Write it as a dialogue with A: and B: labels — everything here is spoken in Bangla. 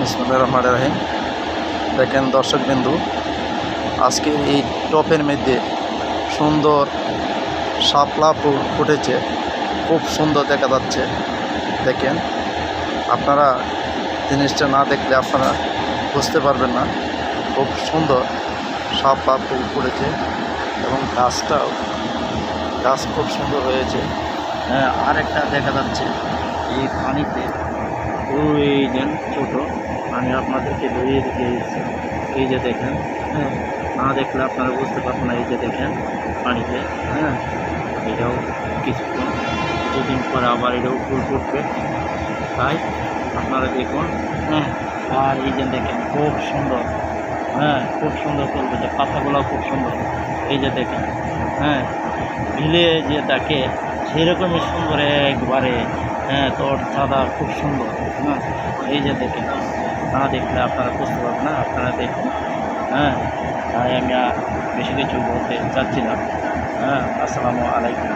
A: বিসমিল্লাহির রহমানির রহিম। দেখেন দর্শকবিন্দু, আজকে এই টপের মধ্যে সুন্দর শাপলা ফুল ফুটেছে, খুব সুন্দর দেখা যাচ্ছে। দেখেন, আপনারা জিনিসটা না দেখলে আপনারা বুঝতে পারবেন না। খুব সুন্দর শাপলা ফুল ফুটেছে এবং গাছ খুব সুন্দর হয়েছে। হ্যাঁ, আরেকটা দেখা যাচ্ছে এই পানিতে, ওই যে ছোট, আমি আপনাদেরকে ধরিয়ে দিয়েছি। এই যে দেখেন, হ্যাঁ, না দেখলে আপনারা বুঝতে পারবেন না। এই যে দেখেন পানিতে, হ্যাঁ, এটাও কিছুদিন পরে আবার এটাও ফুল ফুটবে, তাই আপনারা দেখুন। হ্যাঁ, আর এই যে দেখেন খুব সুন্দর, হ্যাঁ, খুব সুন্দর ফুল যে পাতাগুলোও খুব সুন্দর। এই যে দেখেন, হ্যাঁ, ভিলে যে তাকে সেরকমই সুন্দর একবারে, হ্যাঁ, তোর সাদা খুব সুন্দর। হ্যাঁ, এই যে দেখেন, না দেখলে আপনারা বুঝতে পারবেন না, আপনারা দেখুন। হ্যাঁ, তাই আমি আর বেশি কিছু বলতে চাচ্ছি না। হ্যাঁ, আসসালামু আলাইকুম।